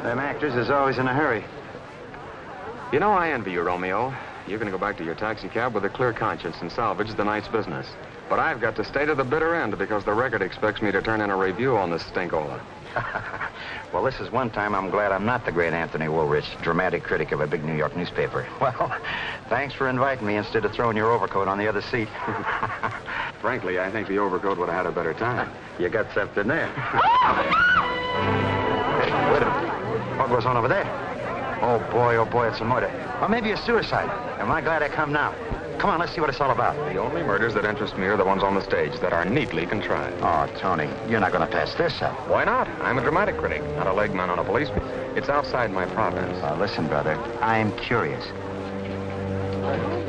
Them actors is always in a hurry. You know, I envy you, Romeo. You're going to go back to your taxi cab with a clear conscience and salvage the night's business. But I've got to stay to the bitter end because the record expects me to turn in a review on this stinkola. Well, this is one time I'm glad I'm not the great Anthony Woolrich, dramatic critic of a big New York newspaper. Well, thanks for inviting me instead of throwing your overcoat on the other seat. Frankly, I think the overcoat would have had a better time. You got something there. Hey, wait a minute. What goes on over there? Oh, boy, it's a murder. Or maybe a suicide. Am I glad I come now? Come on, let's see what it's all about. The only murders that interest me are the ones on the stage that are neatly contrived. Oh, Tony, you're not going to pass this up. Why not? I'm a dramatic critic, not a legman on a police beat. It's outside my province. Listen, brother, I'm curious.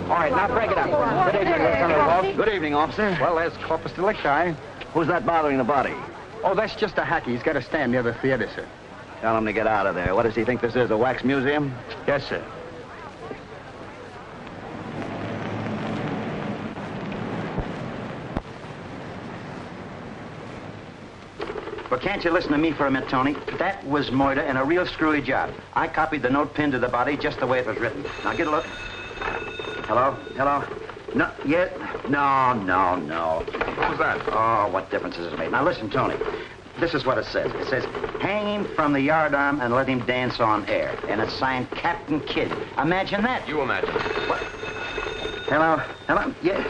All right, now break it up. Good evening, Lieutenant Wolf. Good evening, officer. Well, there's corpus delicti. Who's that bothering the body? Oh, that's just a hacky. He's got to stand near the theater, sir. Tell him to get out of there. What does he think this is, a wax museum? Yes, sir. Well, can't you listen to me for a minute, Tony? That was murder and a real screwy job. I copied the note pinned to the body just the way it was written. Now, get a look. Hello? No, yeah? No. What was that? Oh, what difference does it make? Now, listen, Tony. This is what it says. It says, hang him from the yardarm and let him dance on air. And it's signed Captain Kidd. Imagine that. You imagine it. What? Hello? Yeah.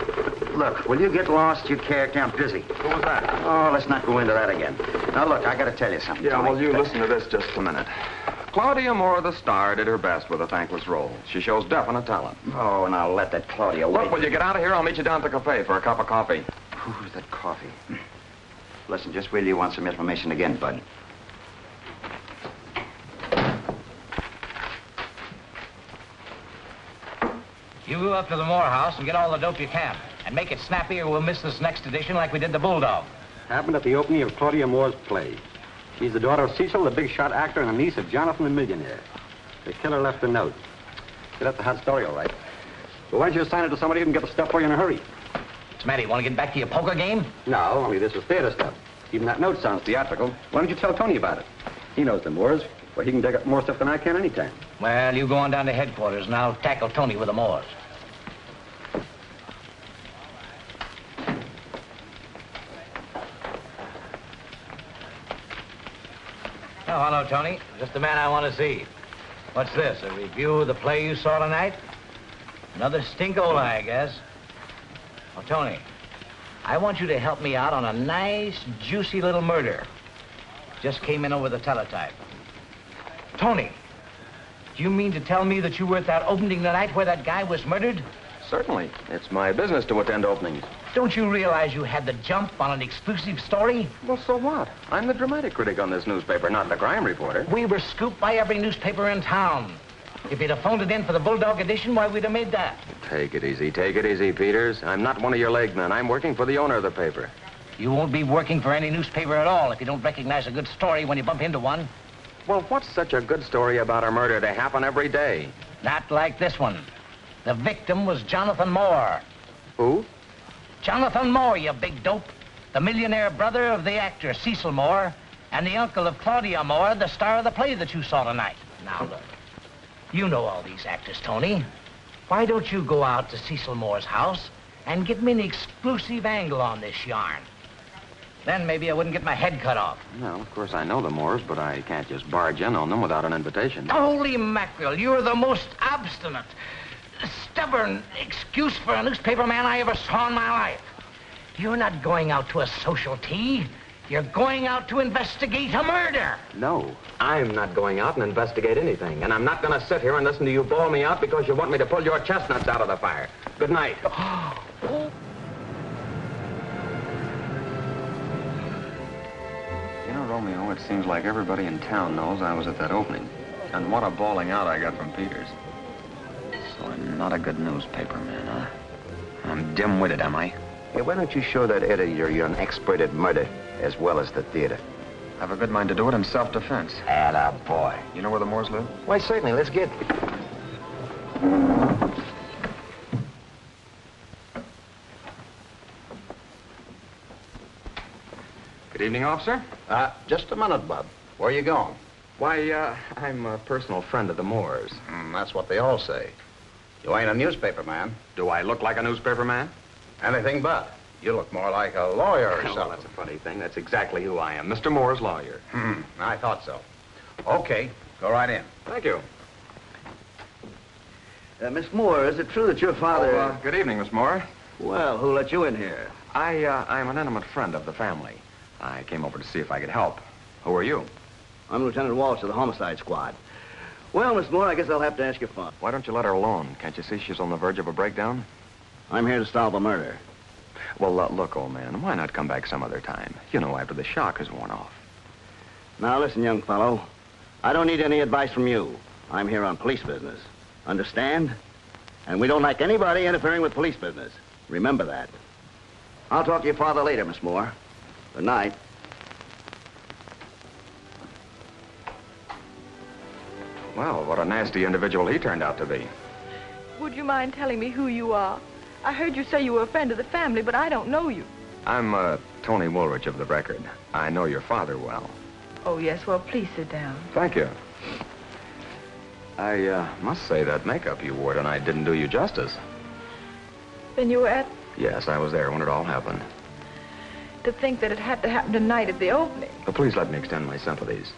Look, will you get lost, your character? I'm busy. Who was that? Oh, let's not go into that again. Now, look, I got to tell you something, Yeah, Tony. well, you listen to this just a minute. Claudia Moore, the star, did her best with a thankless role. She shows definite talent. Oh, now let that Claudia wait. Look, will you get out of here? I'll meet you down at the cafe for a cup of coffee. Who's that coffee? Listen, just wait till you want some information again, bud. You go up to the Moore house and get all the dope you can. And make it snappy or we'll miss this next edition like we did the Bulldog. Happened at the opening of Claudia Moore's play. She's the daughter of Cecil, the big shot actor, and the niece of Jonathan the millionaire. The killer left a note. That's a hot story, all right. But why don't you assign it to somebody who can get the stuff for you in a hurry? What's the matter? You want to get back to your poker game? No, only this is theater stuff. Even that note sounds theatrical. Why don't you tell Tony about it? He knows the Moores. Well, he can dig up more stuff than I can anytime. Well, you go on down to headquarters and I'll tackle Tony with the Moores. Oh, hello, Tony. Just the man I want to see. What's this, a review of the play you saw tonight? Another stinkola, I guess. Well, Tony, I want you to help me out on a nice, juicy little murder. Just came in over the teletype. Tony, do you mean to tell me that you were at that opening tonight where that guy was murdered? Certainly. It's my business to attend openings. Don't you realize you had the jump on an exclusive story? Well, so what? I'm the dramatic critic on this newspaper, not the crime reporter. We were scooped by every newspaper in town. If you'd have phoned it in for the Bulldog edition, why, we'd have made that. Take it easy, Peters. I'm not one of your legmen. I'm working for the owner of the paper. You won't be working for any newspaper at all if you don't recognize a good story when you bump into one. Well, what's such a good story about a murder to happen every day? Not like this one. The victim was Jonathan Moore. Who? Jonathan Moore, you big dope. The millionaire brother of the actor Cecil Moore and the uncle of Claudia Moore, the star of the play that you saw tonight. Now, look. You know all these actors, Tony. Why don't you go out to Cecil Moore's house and give me an exclusive angle on this yarn? Then maybe I wouldn't get my head cut off. Well, of course, I know the Moores, but I can't just barge in on them without an invitation. Holy mackerel, you're the most obstinate, stubborn excuse for a newspaper man I ever saw in my life. You're not going out to a social tea. You're going out to investigate a murder. No, I'm not going out and investigate anything. And I'm not going to sit here and listen to you bawl me out because you want me to pull your chestnuts out of the fire. Good night. You know, Romeo, it seems like everybody in town knows I was at that opening. And what a bawling out I got from Peters. So I'm not a good newspaper man, huh? I'm dim-witted, am I? Hey, why don't you show that editor you're an expert at murder as well as the theater? I have a good mind to do it in self-defense. Atta boy. You know where the Moores live? Why, certainly. Let's get... Good evening, officer. Just a minute, Bud. Where are you going? Why, I'm a personal friend of the Moores. That's what they all say. You ain't a newspaper man. Do I look like a newspaper man? Anything but. You look more like a lawyer or Well, something. that's a funny thing. That's exactly who I am, Mr. Moore's lawyer. I thought so. Okay, go right in. Thank you. Miss Moore, is it true that your father... Good evening, Miss Moore. Well, who let you in here? I'm an intimate friend of the family. I came over to see if I could help. Who are you? I'm Lieutenant Walsh of the Homicide Squad. Well, Miss Moore, I guess I'll have to ask you fun. Why don't you let her alone? Can't you see she's on the verge of a breakdown? I'm here to solve a murder. Well, look, old man, why not come back some other time? You know, after the shock has worn off. Now, listen, young fellow. I don't need any advice from you. I'm here on police business. Understand? And we don't like anybody interfering with police business. Remember that. I'll talk to your father later, Miss Moore. Good night. Well, what a nasty individual he turned out to be. Would you mind telling me who you are? I heard you say you were a friend of the family, but I don't know you. I'm, Tony Woolrich of the Record. I know your father well. Oh, yes. Well, please sit down. Thank you. I, must say that makeup you wore tonight didn't do you justice. Then you were at... Yes, I was there when it all happened. To think that it had to happen tonight at the opening. But please let me extend my sympathies.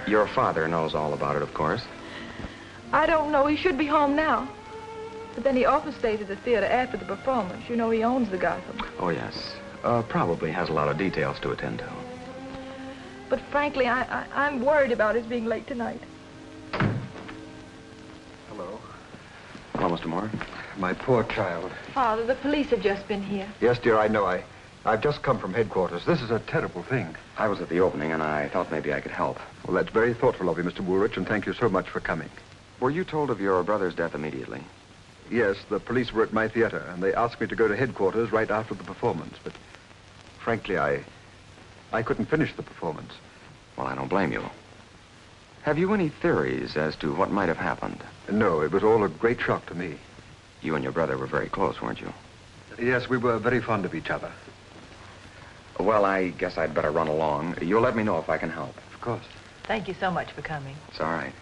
Your father knows all about it, of course. I don't know. He should be home now. But then he often stays at the theater after the performance. You know, he owns the Gotham. Oh, yes. Probably has a lot of details to attend to. But frankly, I'm worried about his being late tonight. Hello. Hello, Mr. Moore. My poor child. Father, the police have just been here. Yes, dear, I know. I've just come from headquarters. This is a terrible thing. I was at the opening, and I thought maybe I could help. Well, that's very thoughtful of you, Mr. Woolrich, and thank you so much for coming. Were you told of your brother's death immediately? Yes, the police were at my theater, and they asked me to go to headquarters right after the performance, but frankly, I couldn't finish the performance. Well, I don't blame you. Have you any theories as to what might have happened? No, it was all a great shock to me. You and your brother were very close, weren't you? Yes, we were very fond of each other. Well, I guess I'd better run along. You'll let me know if I can help. Of course. Thank you so much for coming. It's all right.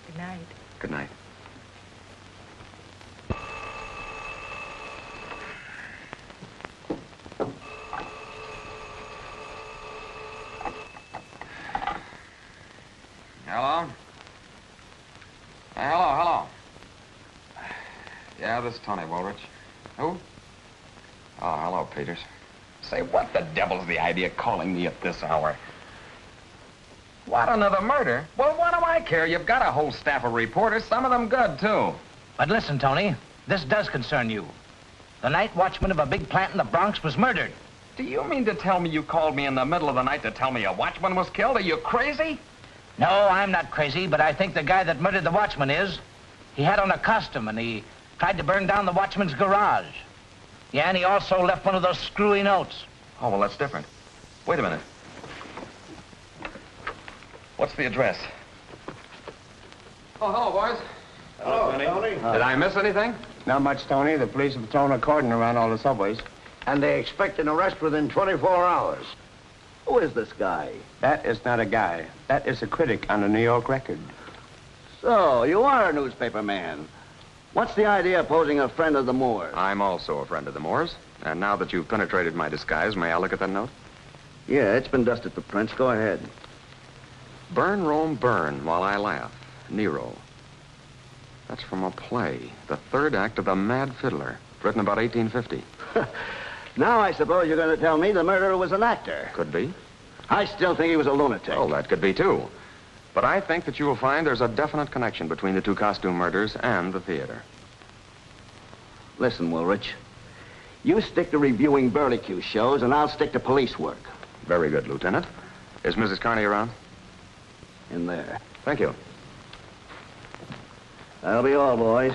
Good night. Good night. Hello? Hello. Yeah, this is Tony Woolrich. Who? Oh, hello, Peters. Say, what the devil's the idea of calling me at this hour? What, another murder? Well, what do I care? You've got a whole staff of reporters, some of them good, too. But listen, Tony, this does concern you. The night watchman of a big plant in the Bronx was murdered. Do you mean to tell me you called me in the middle of the night to tell me a watchman was killed? Are you crazy? No, I'm not crazy, but I think the guy that murdered the watchman is. He had on a costume, and he tried to burn down the watchman's garage. Yeah, and he also left one of those screwy notes. Oh, well, that's different. Wait a minute. What's the address? Oh, hello, boys. Hello, Tony. Did I miss anything? Not much, Tony. The police have thrown a cordon around all the subways. And they expect an arrest within 24 hours. Who is this guy? That is not a guy. That is a critic on the New York Record. So, you are a newspaper man. What's the idea of posing a friend of the Moors? I'm also a friend of the Moores. And now that you've penetrated my disguise, may I look at that note? Yeah, it's been dusted for prints. Go ahead. Burn, Rome, burn, while I laugh. Nero. That's from a play, the third act of The Mad Fiddler, written about 1850. Now I suppose you're going to tell me the murderer was an actor. Could be. I still think he was a lunatic. Oh, that could be, too. But I think that you will find there's a definite connection between the two costume murders and the theater. Listen, Woolrich. You stick to reviewing Burlicue shows, and I'll stick to police work. Very good, Lieutenant. Is Mrs. Carney around? In there. Thank you. That'll be all, boys.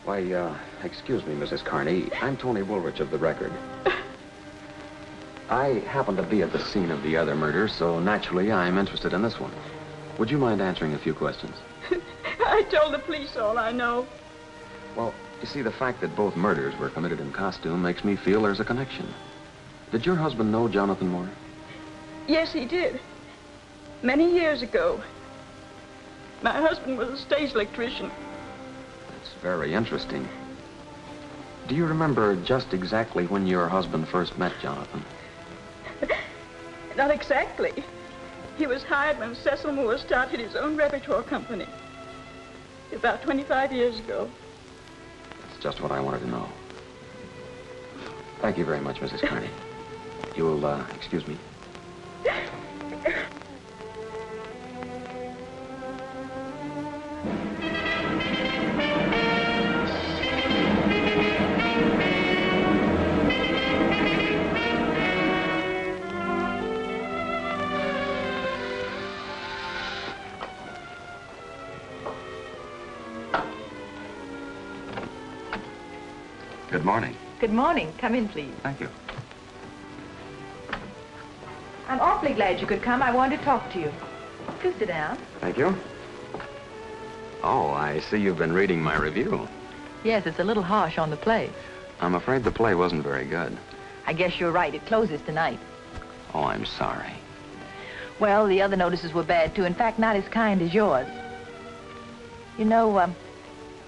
Why, excuse me, Mrs. Carney. I'm Tony Woolrich of the Record. I happen to be at the scene of the other murder, so naturally I'm interested in this one. Would you mind answering a few questions? I told the police all I know. Well, you see, the fact that both murders were committed in costume makes me feel there's a connection. Did your husband know Jonathan Moore? Yes, he did. Many years ago. My husband was a stage electrician. That's very interesting. Do you remember just exactly when your husband first met Jonathan? Not exactly. He was hired when Cecil Moore started his own repertoire company. About 25 years ago. That's just what I wanted to know. Thank you very much, Mrs. Carney. You'll, excuse me. Good morning. Good morning. Come in, please. Thank you. I'm awfully glad you could come. I wanted to talk to you. Do sit down. Thank you. Oh, I see you've been reading my review. Yes, it's a little harsh on the play. I'm afraid the play wasn't very good. I guess you're right. It closes tonight. Oh, I'm sorry. Well, the other notices were bad, too. In fact, not as kind as yours. You know,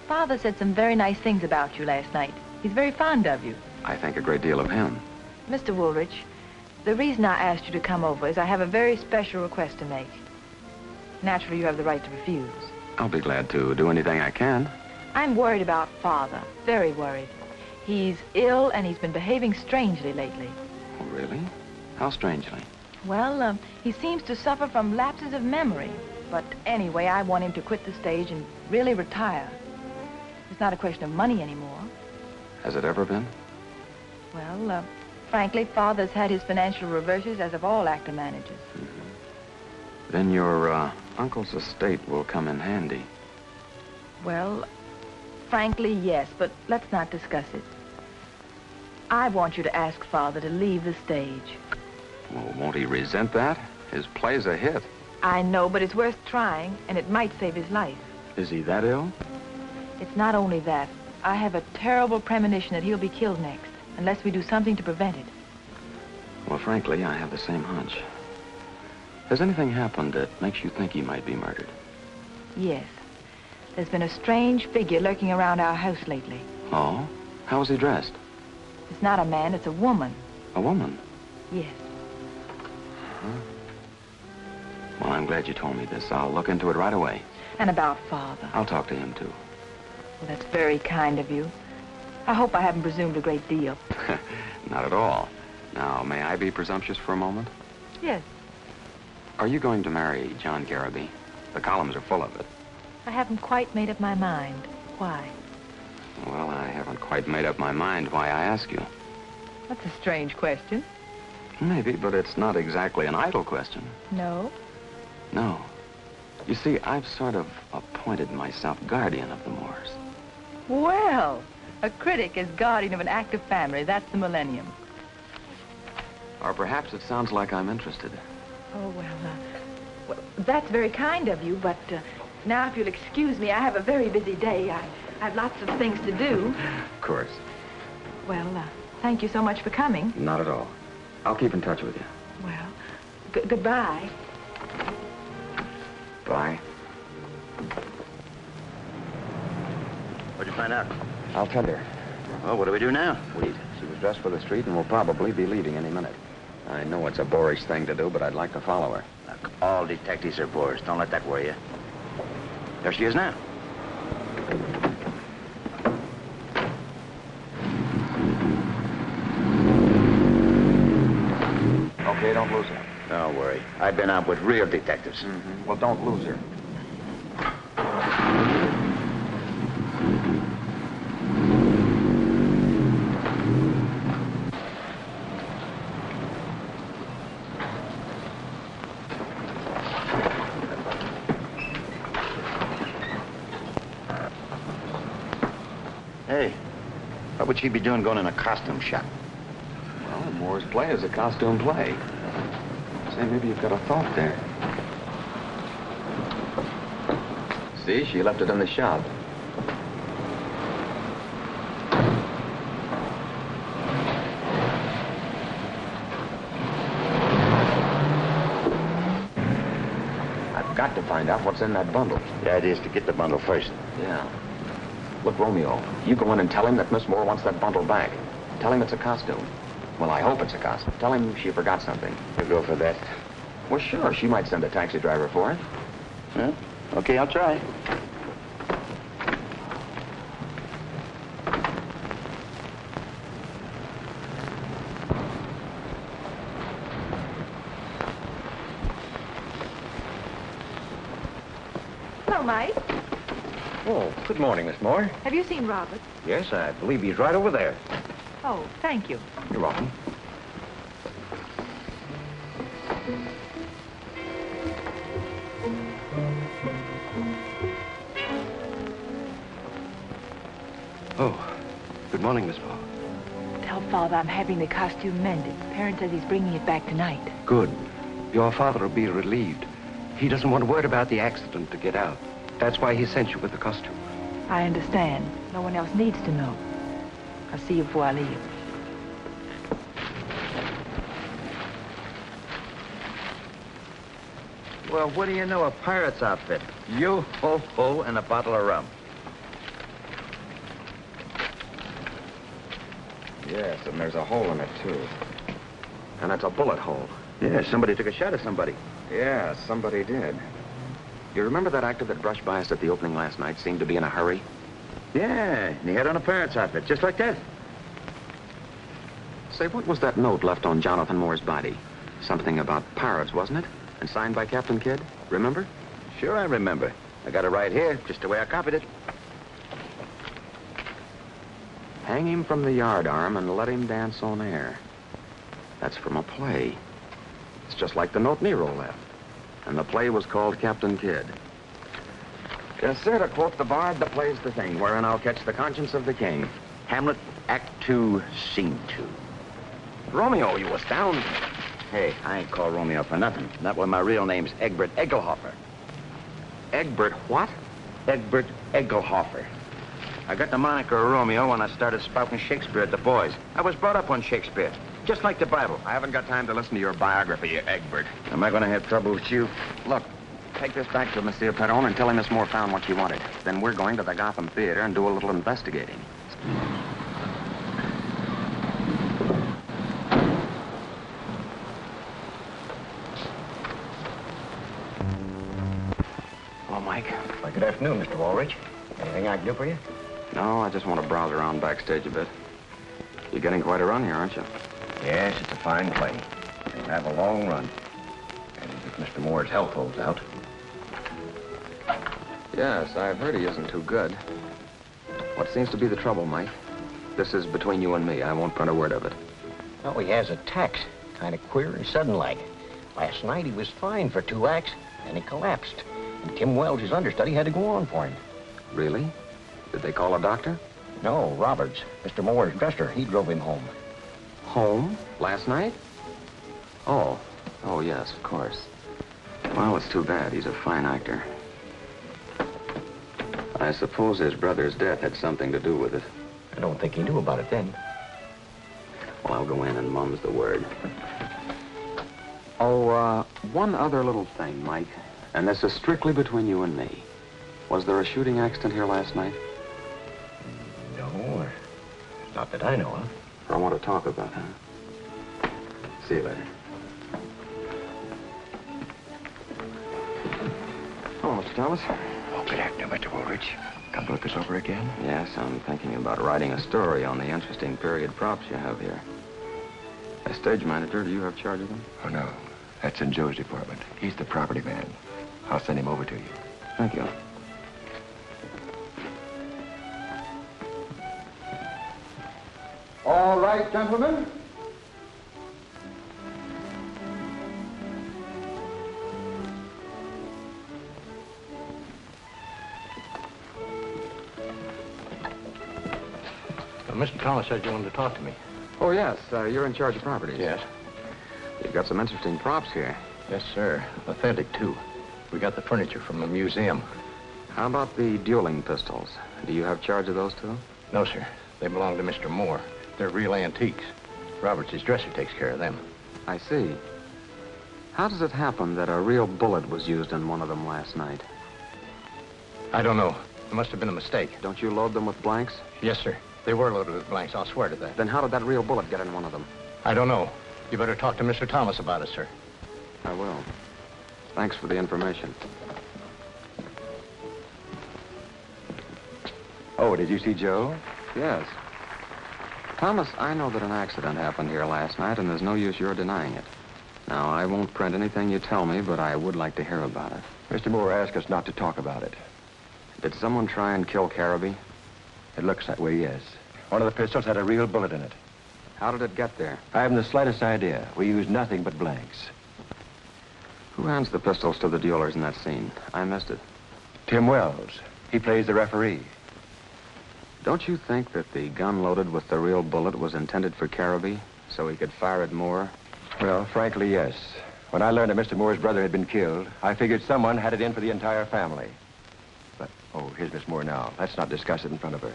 Father said some very nice things about you last night. He's very fond of you. I think a great deal of him. Mr. Woolrich, the reason I asked you to come over is I have a very special request to make. Naturally, you have the right to refuse. I'll be glad to do anything I can. I'm worried about Father. Very worried. He's ill, and he's been behaving strangely lately. Oh, really? How strangely? Well, he seems to suffer from lapses of memory. But anyway, I want him to quit the stage and really retire. It's not a question of money anymore. Has it ever been? Well, frankly, Father's had his financial reverses, as of all actor managers. Mm-hmm. Then your uncle's estate will come in handy. Well, frankly, yes, but let's not discuss it. I want you to ask Father to leave the stage. Well, won't he resent that? His play's a hit. I know, but it's worth trying, and it might save his life. Is he that ill? It's not only that. I have a terrible premonition that he'll be killed next, unless we do something to prevent it. Well, frankly, I have the same hunch. Has anything happened that makes you think he might be murdered? Yes. There's been a strange figure lurking around our house lately. Oh? How was he dressed? It's not a man, it's a woman. A woman? Yes. Huh? Well, I'm glad you told me this. I'll look into it right away. And about Father. I'll talk to him, too. Well, that's very kind of you. I hope I haven't presumed a great deal. Not at all. Now, may I be presumptuous for a moment? Yes. Are you going to marry John Garrity? The columns are full of it. I haven't quite made up my mind. Why? Well, I haven't quite made up my mind why I ask you. That's a strange question. Maybe, but it's not exactly an idle question. No? No. You see, I've sort of appointed myself guardian of the Moores. Well, a critic is guardian of an active family. That's the millennium. Or perhaps it sounds like I'm interested. Oh, well, that's very kind of you, but now if you'll excuse me, I have a very busy day. I have lots of things to do. Of course. Well, thank you so much for coming. Not at all. I'll keep in touch with you. Well, goodbye. Bye. What'd you find out? I'll tell her. Well, what do we do now? Wait. She was dressed for the street and will probably be leaving any minute. I know it's a boorish thing to do, but I'd like to follow her. Look, all detectives are boors. Don't let that worry you. There she is now. Okay, don't lose her. Don't worry. I've been out with real detectives. Mm-hmm. Well, don't lose her. Hey, what would she be doing going in a costume shop? Well, Moore's play is a costume play. Say, maybe you've got a thought there. See, she left it in the shop. find out what's in that bundle. The idea is to get the bundle first. Yeah. Look, Romeo, you go in and tell him that Miss Moore wants that bundle back. Tell him it's a costume. Well, I hope it's a costume. Tell him she forgot something. You go for that. Well, sure, she might send a taxi driver for it. Huh? Okay, I'll try. Hello, Mike. Oh, good morning, Miss Moore. Have you seen Robert? Yes, I believe he's right over there. Oh, thank you. You're welcome. Oh, good morning, Miss Moore. Tell Father I'm having the costume mended. Parent says he's bringing it back tonight. Good. Your father will be relieved. He doesn't want word about the accident to get out. That's why he sent you with the costume. I understand. No one else needs to know. I'll see you before I leave. Well, what do you know, a pirate's outfit? Yo-ho-ho and a bottle of rum. Yes, and there's a hole in it, too. And it's a bullet hole. Yeah, somebody took a shot at somebody. Yeah, somebody did. You remember that actor that brushed by us at the opening last night seemed to be in a hurry? Yeah, and he had on a pirate's outfit, just like that. Say, what was that note left on Jonathan Moore's body? Something about pirates, wasn't it? And signed by Captain Kidd, remember? Sure, I remember. I got it right here, just the way I copied it. Hang him from the yardarm and let him dance on air. That's from a play. It's just like the note Nero left. And the play was called Captain Kidd. Yes, sir, to quote the bard, the play's the thing, wherein I'll catch the conscience of the king. Hamlet, Act 2, Scene 2. Romeo, you astound. Hey, I ain't called Romeo for nothing. Not when my real name's Egbert Eggelhofer. Egbert what? Egbert Eggelhofer. I got the moniker of Romeo when I started spouting Shakespeare at the boys. I was brought up on Shakespeare, just like the Bible. I haven't got time to listen to your biography, Egbert. Am I going to have trouble with you? Look, take this back to Monsieur Perron and tell him Miss Moore found what she wanted. Then we're going to the Gotham Theater and do a little investigating. Hello, Mike. Well, good afternoon, Mr. Woolrich. Anything I can do for you? No, I just want to browse around backstage a bit. You're getting quite a run here, aren't you? Yes, it's a fine play. We'll have a long run. And if Mr. Moore's health holds out. Yes, I've heard he isn't too good. What seems to be the trouble, Mike? This is between you and me. I won't print a word of it. Oh, he has attacks. Kind of queer and sudden like. Last night he was fine for 2 acts, and he collapsed. And Tim Wells, his understudy, had to go on for him. Really? Did they call a doctor? No, Roberts, Mr. Moore's dresser, he drove him home. Home? Last night? Oh. Oh, yes, of course. Well, it's too bad. He's a fine actor. I suppose his brother's death had something to do with it. I don't think he knew about it then. Well, I'll go in and mum's the word. Oh, one other little thing, Mike. And this is strictly between you and me. Was there a shooting accident here last night? No, not that I know of. I want to talk about, huh? See you later. Oh, Mr. Thomas. Oh, good afternoon, Mr. Woolrich. Come to look us over again? Yes, I'm thinking about writing a story on the interesting period props you have here. As stage manager, do you have charge of them? Oh, no. That's in Joe's department. He's the property man. I'll send him over to you. Thank you. All right, gentlemen. Mr. Thomas said you wanted to talk to me. Oh, yes. You're in charge of properties. Yes. You've got some interesting props here. Yes, sir. Authentic, too. We got the furniture from the museum. How about the dueling pistols? Do you have charge of those, too? No, sir. They belong to Mr. Moore. They're real antiques. Roberts' dresser takes care of them. I see. How does it happen that a real bullet was used in one of them last night? I don't know. There must have been a mistake. Don't you load them with blanks? Yes, sir. They were loaded with blanks, I'll swear to that. Then how did that real bullet get in one of them? I don't know. You better talk to Mr. Thomas about it, sir. I will. Thanks for the information. Oh, did you see Joe? Yes. Thomas, I know that an accident happened here last night, and there's no use your denying it. Now, I won't print anything you tell me, but I would like to hear about it. Mr. Moore asked us not to talk about it. Did someone try and kill Carabee? It looks that way, yes. One of the pistols had a real bullet in it. How did it get there? I haven't the slightest idea. We used nothing but blanks. Who hands the pistols to the dealers in that scene? I missed it. Tim Wells. He plays the referee. Don't you think that the gun loaded with the real bullet was intended for Carabee, so he could fire it more? Well, frankly, yes. When I learned that Mr. Moore's brother had been killed, I figured someone had it in for the entire family. But, oh, here's Miss Moore now. Let's not discuss it in front of her.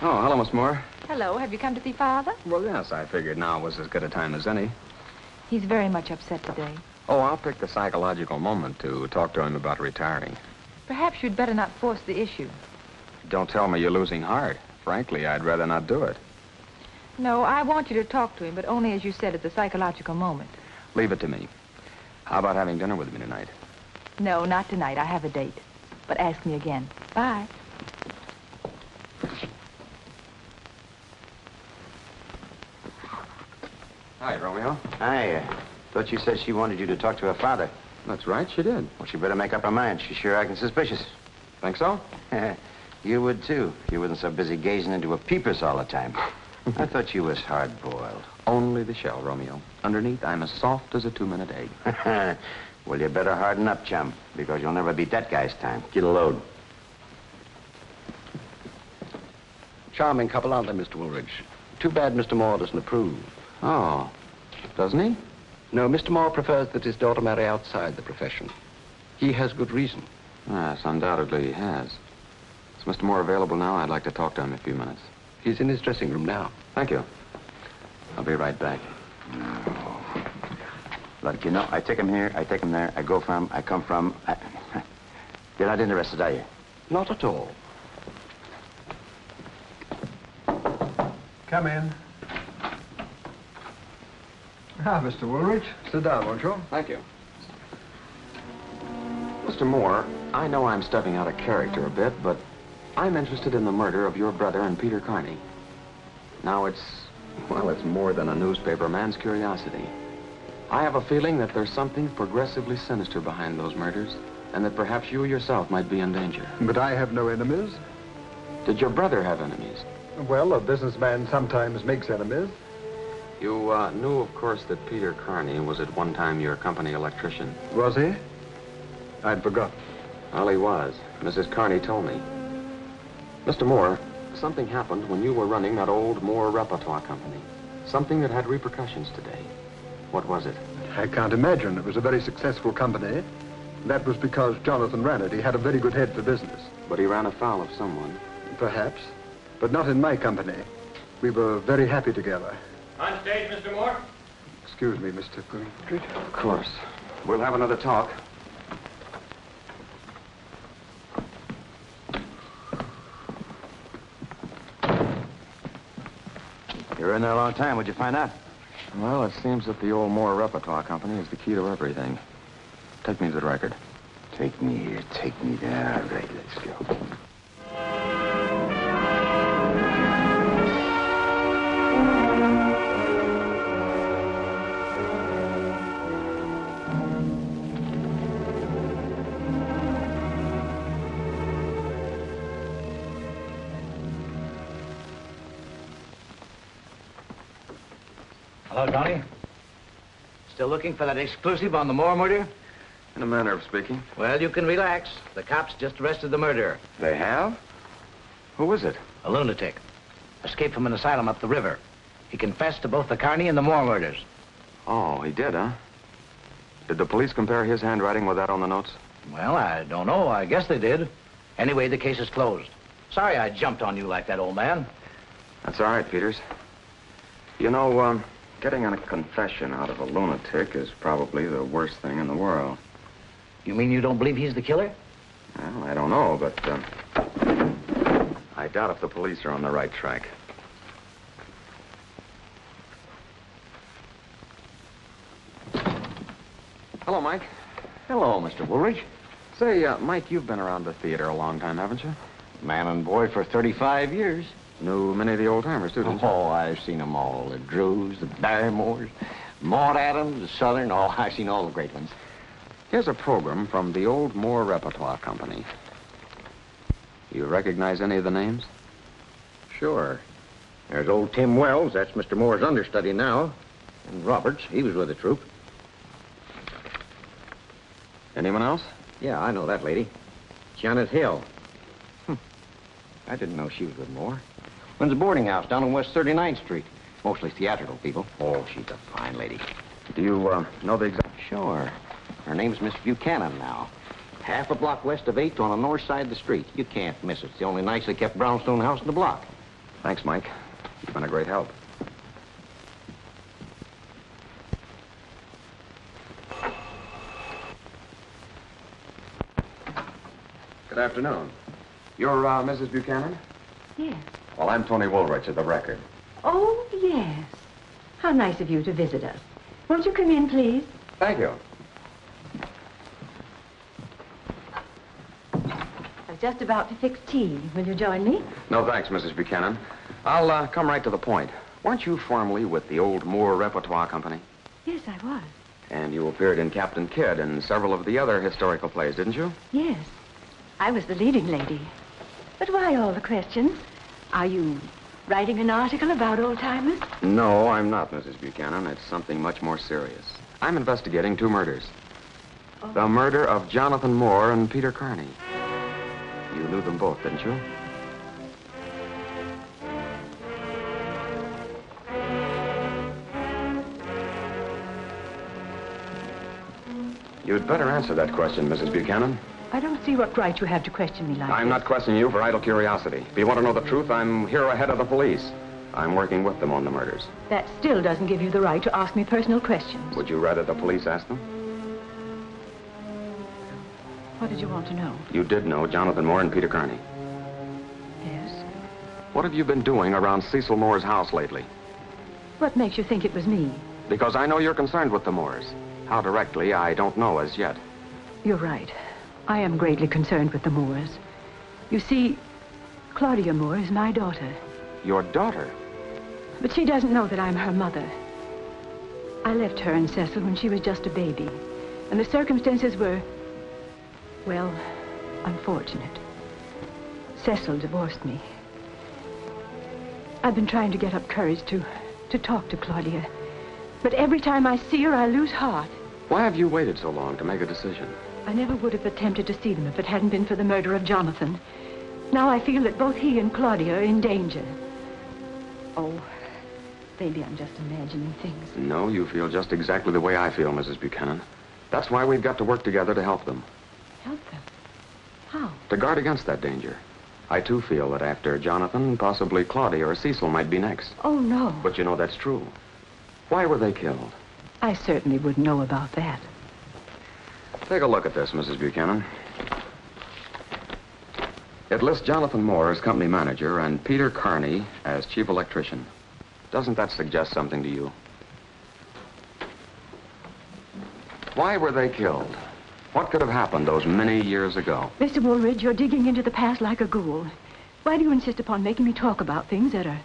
Oh, hello, Miss Moore. Hello, have you come to see Father? Well, yes, I figured now was as good a time as any. He's very much upset today. Oh, I'll pick the psychological moment to talk to him about retiring. Perhaps you'd better not force the issue. Don't tell me you're losing heart. Frankly, I'd rather not do it. No, I want you to talk to him, but only, as you said, at the psychological moment. Leave it to me. How about having dinner with me tonight? No, not tonight. I have a date. But ask me again. Bye. Hi, Romeo. I thought you said she wanted you to talk to her father. That's right, she did. Well, she better make up her mind. She's sure acting suspicious. Think so? You would, too, if you wasn't so busy gazing into a peepers all the time. I thought you was hard-boiled. Only the shell, Romeo. Underneath, I'm as soft as a 2-minute egg. Well, you better harden up, chum, because you'll never beat that guy's time. Get a load. Charming couple, aren't they, Mr. Woolrich? Too bad Mr. Moore doesn't approve. Oh, doesn't he? No, Mr. Moore prefers that his daughter marry outside the profession. He has good reason. Yes, undoubtedly he has. Is Mr. Moore available now? I'd like to talk to him in a few minutes. He's in his dressing room now. Thank you. I'll be right back. Look, you know, I take him here, I take him there, I go from, I come from. You're not interested, are you? Not at all. Come in. Ah, Mr. Woolrich. Sit down, won't you? Thank you. Mr. Moore, I know I'm stepping out of character a bit, but I'm interested in the murder of your brother and Peter Carney. Now, it's more than a newspaper man's curiosity. I have a feeling that there's something progressively sinister behind those murders, and that perhaps you yourself might be in danger. But I have no enemies. Did your brother have enemies? Well, a businessman sometimes makes enemies. You knew, of course, that Peter Carney was at one time your company electrician. Was he? I'd forgotten. Well, he was. Mrs. Carney told me. Mr. Moore, something happened when you were running that old Moore repertoire company. Something that had repercussions today. What was it? I can't imagine. It was a very successful company. That was because Jonathan ran it. He had a very good head for business. But he ran afoul of someone. Perhaps. But not in my company. We were very happy together. On stage, Mr. Moore. Excuse me, Mr. Woolrich. Of course. We'll have another talk. You were in there a long time. What'd you find out? Well, it seems that the old Moore repertoire company is the key to everything. Take me to the record. Take me here, take me there. All right, let's go. Hello, Tony. Still looking for that exclusive on the Moore murder? In a manner of speaking. Well, you can relax. The cops just arrested the murderer. They have? Who is it? A lunatic. Escaped from an asylum up the river. He confessed to both the Carney and the Moore murders. Oh, he did, huh? Did the police compare his handwriting with that on the notes? Well, I don't know. I guess they did. Anyway, the case is closed. Sorry I jumped on you like that, old man. That's all right, Peters. You know, Getting a confession out of a lunatic is probably the worst thing in the world. You mean you don't believe he's the killer? Well, I don't know, but I doubt if the police are on the right track. Hello, Mike. Hello, Mr. Woolrich. Say, Mike, you've been around the theater a long time, haven't you? Man and boy for 35 years. Knew many of the old-timers, too, didn't you? Oh, I've seen them all. The Drews, the Barrymores, Maud Adams, the Southern. Oh, I've seen all the great ones. Here's a program from the old Moore Repertoire Company. You recognize any of the names? Sure. There's old Tim Wells. That's Mr. Moore's understudy now. And Roberts, he was with the troupe. Anyone else? Yeah, I know that lady. Janet Hill. I didn't know she was with Moore. Runs a boarding house down on West 39th Street. Mostly theatrical people. Oh, she's a fine lady. Do you know the exact... Sure. Her name's Miss Buchanan now. Half a block west of 8th on the north side of the street. You can't miss it. It's the only nicely kept brownstone house in the block. Thanks, Mike. You've been a great help. Good afternoon. You're Mrs. Buchanan? Yes. Well, I'm Tony Woolrich of the Record. Oh, yes. How nice of you to visit us. Won't you come in, please? Thank you. I was just about to fix tea. Will you join me? No, thanks, Mrs. Buchanan. I'll come right to the point. Weren't you formerly with the old Moore Repertoire Company? Yes, I was. And you appeared in Captain Kidd and several of the other historical plays, didn't you? Yes. I was the leading lady. But why all the questions? Are you writing an article about old-timers? No, I'm not, Mrs. Buchanan. It's something much more serious. I'm investigating 2 murders. Oh. The murder of Jonathan Moore and Peter Carney. You knew them both, didn't you? You'd better answer that question, Mrs. Buchanan. I don't see what right you have to question me like I'm this. not questioning you for idle curiosity. If you want to know the truth, I'm here ahead of the police. I'm working with them on the murders. That still doesn't give you the right to ask me personal questions. Would you rather the police ask them? What did you want to know? You did know Jonathan Moore and Peter Carney. Yes. What have you been doing around Cecil Moore's house lately? What makes you think it was me? Because I know you're concerned with the Moores. How directly, I don't know as yet. You're right. I am greatly concerned with the Moores. You see, Claudia Moore is my daughter. Your daughter? But she doesn't know that I'm her mother. I left her and Cecil when she was just a baby. And the circumstances were, well, unfortunate. Cecil divorced me. I've been trying to get up courage to talk to Claudia. But every time I see her, I lose heart. Why have you waited so long to make a decision? I never would have attempted to see them if it hadn't been for the murder of Jonathan. Now I feel that both he and Claudia are in danger. Oh, maybe I'm just imagining things. No, you feel just exactly the way I feel, Mrs. Buchanan. That's why we've got to work together to help them. Help them? How? To guard against that danger. I, too, feel that after Jonathan, possibly Claudia or Cecil might be next. Oh, no. But you know that's true. Why were they killed? I certainly wouldn't know about that. Take a look at this, Mrs. Buchanan. It lists Jonathan Moore as company manager and Peter Carney as chief electrician. Doesn't that suggest something to you? Why were they killed? What could have happened those many years ago? Mr. Woolrich, you're digging into the past like a ghoul. Why do you insist upon making me talk about things that are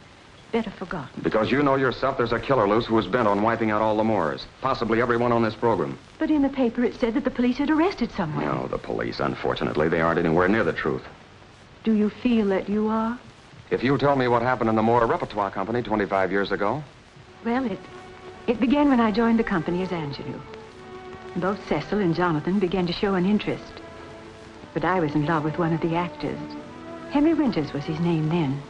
better forgotten? Because you know yourself there's a killer loose who is bent on wiping out all the Moores. Possibly everyone on this program. But in the paper it said that the police had arrested someone. No, the police, unfortunately, they aren't anywhere near the truth. Do you feel that you are? If you tell me what happened in the Moore Repertoire Company 25 years ago. Well, it began when I joined the company as ingenue. Both Cecil and Jonathan began to show an interest. But I was in love with one of the actors. Henry Winters was his name then.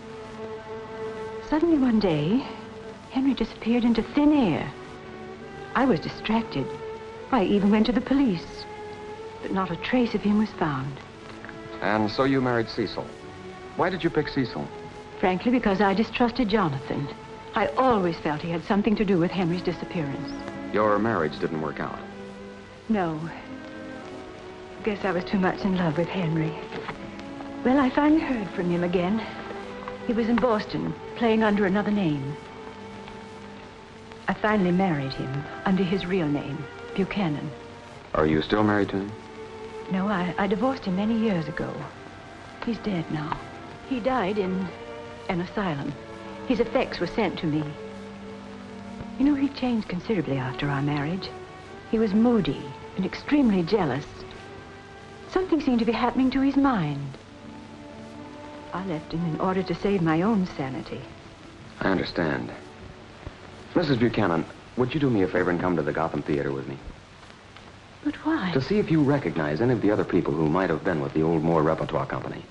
Suddenly one day, Henry disappeared into thin air. I was distracted. I even went to the police. But not a trace of him was found. And so you married Cecil. Why did you pick Cecil? Frankly, because I distrusted Jonathan. I always felt he had something to do with Henry's disappearance. Your marriage didn't work out. No. Guess I was too much in love with Henry. Well, I finally heard from him again. He was in Boston, playing under another name. I finally married him under his real name, Buchanan. Are you still married to him? No, I divorced him many years ago. He's dead now. He died in an asylum. His effects were sent to me. You know, he changed considerably after our marriage. He was moody and extremely jealous. Something seemed to be happening to his mind. I left him in order to save my own sanity. I understand. Mrs. Buchanan, would you do me a favor and come to the Gotham Theater with me? But why? To see if you recognize any of the other people who might have been with the old Moore Repertoire Company.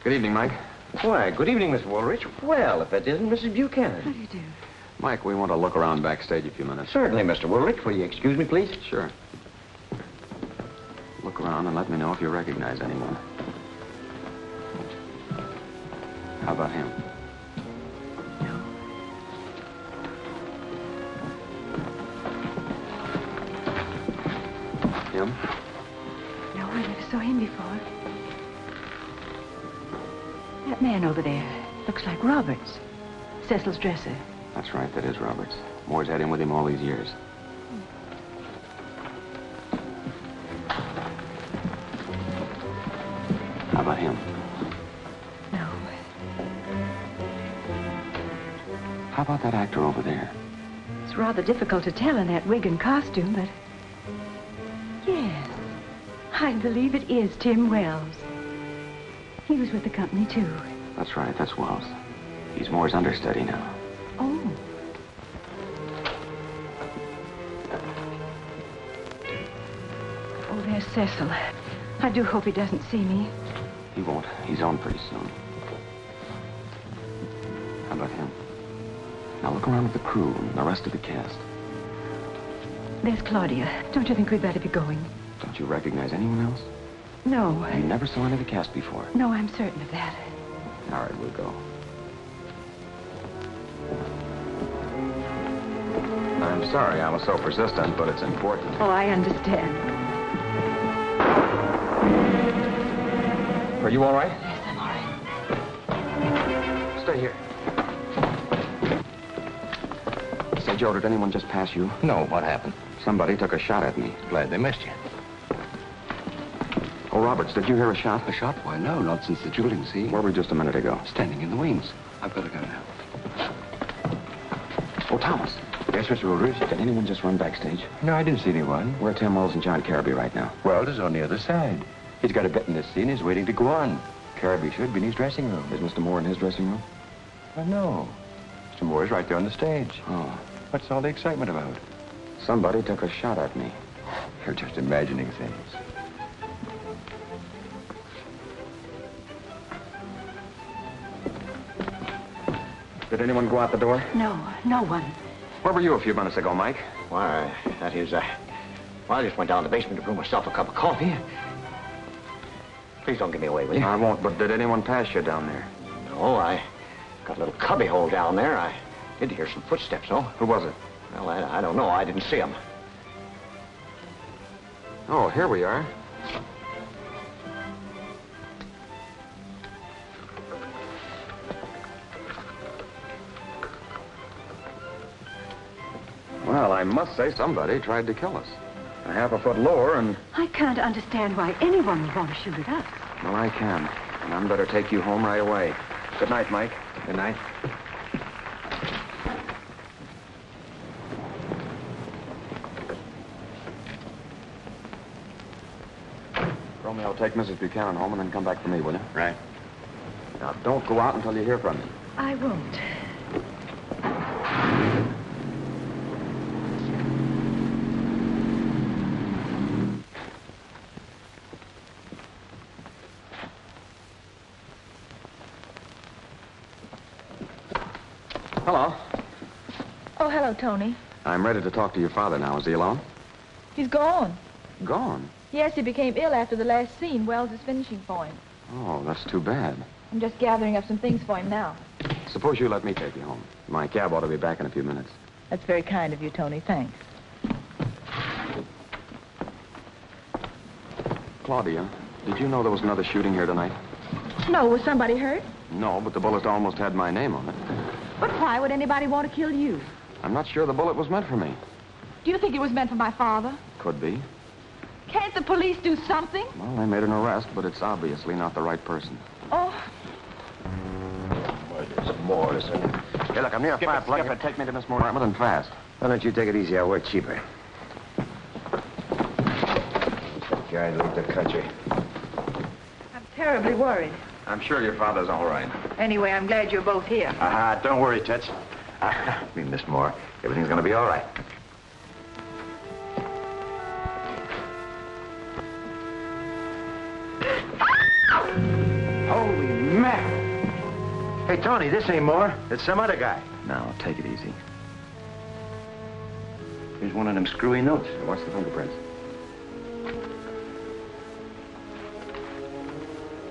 Good evening, Mike. Why, good evening, Mr. Woolrich. Well, if that isn't Mrs. Buchanan. How do you do? Mike, we want to look around backstage a few minutes. Certainly, Mr. Woolrich. Will you excuse me, please? Sure. Look around and let me know if you recognize anyone. How about him? No. Him? No, I never saw him before. That man over there looks like Roberts, Cecil's dresser. That's right, that is Roberts. Moore's had him with him all these years. How about him? No. How about that actor over there? It's rather difficult to tell in that wig and costume, but... Yes, I believe it is Tim Wells. He was with the company, too. That's right, that's Wells. He's Moore's understudy now. Oh. Oh, there's Cecil. I do hope he doesn't see me. He won't. He's on pretty soon. How about him? Now look around at the crew and the rest of the cast. There's Claudia. Don't you think we'd better be going? Don't you recognize anyone else? No. You never saw any of the cast before. No, I'm certain of that. All right, we'll go. I'm sorry I was so persistent, but it's important. Oh, I understand. Are you all right? Yes, I'm all right. Stay here. Say, Joe, did anyone just pass you? No, what happened? Somebody took a shot at me. Glad they missed you. Oh, Roberts, did you hear a shot? A shot? Why, no, not since the dueling scene. Where were we just a minute ago? Standing in the wings. I've got to go now. Oh, Thomas. Yes, Mr. Woolrich? Did anyone just run backstage? No, I didn't see anyone. Where are Tim Wells and John Careby right now? Wells is on the other side. He's got a bit in this scene. He's waiting to go on. Careby should be in his dressing room. Is Mr. Moore in his dressing room? Well, no. Mr. Moore is right there on the stage. Oh. What's all the excitement about? Somebody took a shot at me. You're just imagining things. Did anyone go out the door? No, no one. Where were you a few minutes ago, Mike? Why, that is, well, I just went down to the basement to brew myself a cup of coffee. Please don't give me away, will you? I won't, but did anyone pass you down there? No, I got a little cubby hole down there. I did hear some footsteps, though. Who was it? Well, I don't know. I didn't see them. Oh, here we are. Well, I must say somebody tried to kill us. A half a foot lower and... I can't understand why anyone would want to shoot at us. Well, I can. And I'm better take you home right away. Good night, Mike. Good night. Romeo, take Mrs. Buchanan home and then come back for me, will you? Right. Now, don't go out until you hear from me. I won't. Hello. Oh, hello, Tony. I'm ready to talk to your father now. Is he alone? He's gone. Gone? Yes, he became ill after the last scene. Wells is finishing for him. Oh, that's too bad. I'm just gathering up some things for him now. Suppose you let me take you home. My cab ought to be back in a few minutes. That's very kind of you, Tony. Thanks. Claudia, did you know there was another shooting here tonight? No, was somebody hurt? No, but the bullet almost had my name on it. But why would anybody want to kill you? I'm not sure the bullet was meant for me. Do you think it was meant for my father? Could be. Can't the police do something? Well, they made an arrest, but it's obviously not the right person. Oh. Boy, there's more, isn't it? Hey, look, I'm near a fire plug. Skip it. Take me to Miss Moore's apartment and fast. Why don't you take it easy? I'll work cheaper. Guy leave the country. I'm terribly worried. I'm sure your father's all right. Anyway, I'm glad you're both here. Don't worry, Toots. I mean, Miss Moore, everything's going to be all right. Holy mackerel. Hey, Tony, this ain't Moore. It's some other guy. Now, take it easy. Here's one of them screwy notes. Watch the fingerprints.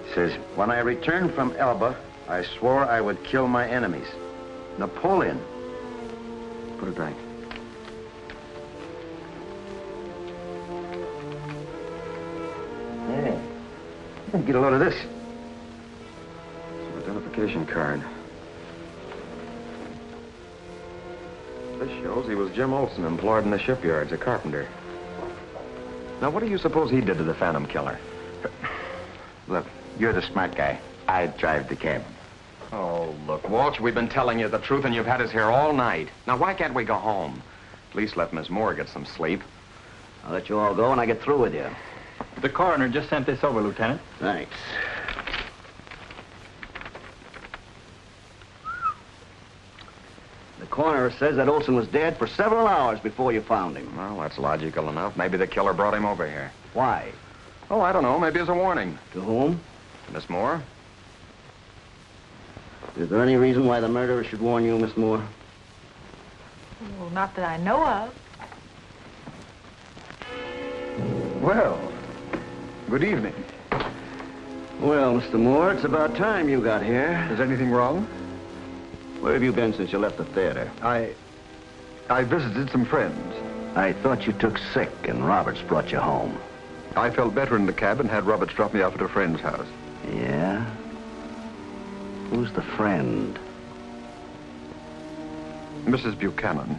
It says, when I returned from Elba, I swore I would kill my enemies. Napoleon. Put it back. Yeah. Get a load of this. It's an identification card. This shows he was Jim Olson, employed in the shipyards, a carpenter. Now, what do you suppose he did to the Phantom Killer? Look, you're the smart guy. I drive the cab. Oh, look, Walsh, we've been telling you the truth, and you've had us here all night. Now, why can't we go home? At least let Miss Moore get some sleep. I'll let you all go when I get through with you. The coroner just sent this over, Lieutenant. Thanks. The coroner says that Olson was dead for several hours before you found him. Well, that's logical enough. Maybe the killer brought him over here. Why? Oh, I don't know. Maybe as a warning. To whom? Miss Moore? Is there any reason why the murderer should warn you, Miss Moore? Well, not that I know of. Well, good evening. Well, Mr. Moore, it's about time you got here. Is anything wrong? Where have you been since you left the theater? I visited some friends. I thought you took sick and Roberts brought you home. I felt better in the cab and had Roberts drop me off at a friend's house. Yeah? Who's the friend? Mrs. Buchanan.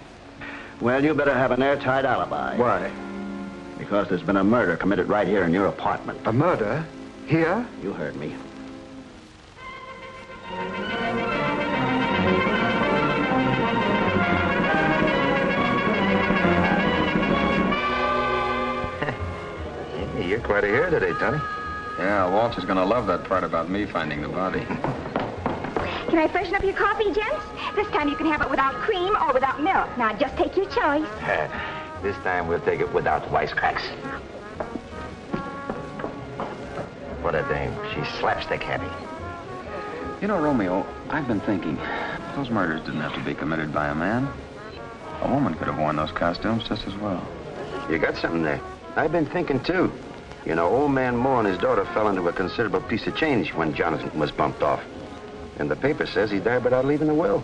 Well, you better have an airtight alibi. Why? Because there's been a murder committed right here in your apartment. A murder? Here? You heard me. You're quite a hero today, Tony. Yeah, Walsh is going to love that part about me finding the body. Can I freshen up your coffee, Jenks? This time you can have it without cream or without milk. Now, just take your choice. This time we'll take it without wisecracks. What a dame. She's slapstick happy. You know, Romeo, I've been thinking, those murders didn't have to be committed by a man. A woman could have worn those costumes just as well. You got something there. I've been thinking, too. You know, old man Moore and his daughter fell into a considerable piece of change when Jonathan was bumped off. And the paper says he died without leaving a will.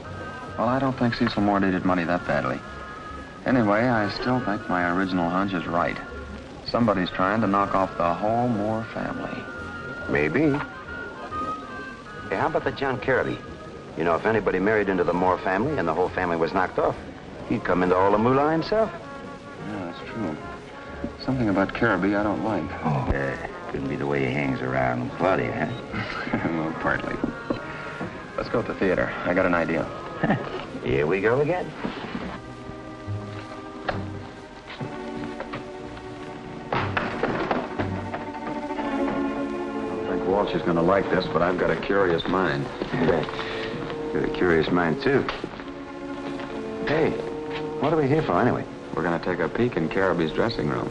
Well, I don't think Cecil Moore needed money that badly. Anyway, I still think my original hunch is right. Somebody's trying to knock off the whole Moore family. Maybe. Hey, how about the John Careby? You know, if anybody married into the Moore family and the whole family was knocked off, he'd come into all the moolah himself. Yeah, that's true. Something about Careby I don't like. Oh, couldn't be the way he hangs around with Claudia, huh? Well, partly. Let's go to the theater. I got an idea. Here we go again. I think Walsh is going to like this, but I've got a curious mind. Got a curious mind, too. Hey, what are we here for, anyway? We're going to take a peek in Careby's dressing room.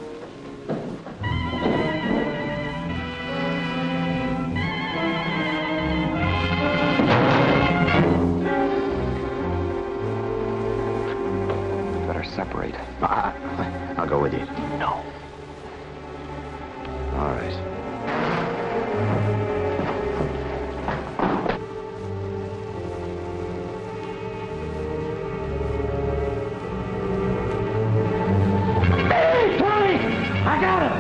Better separate. I'll go with you. No. All right. Hey, Tony! I got him!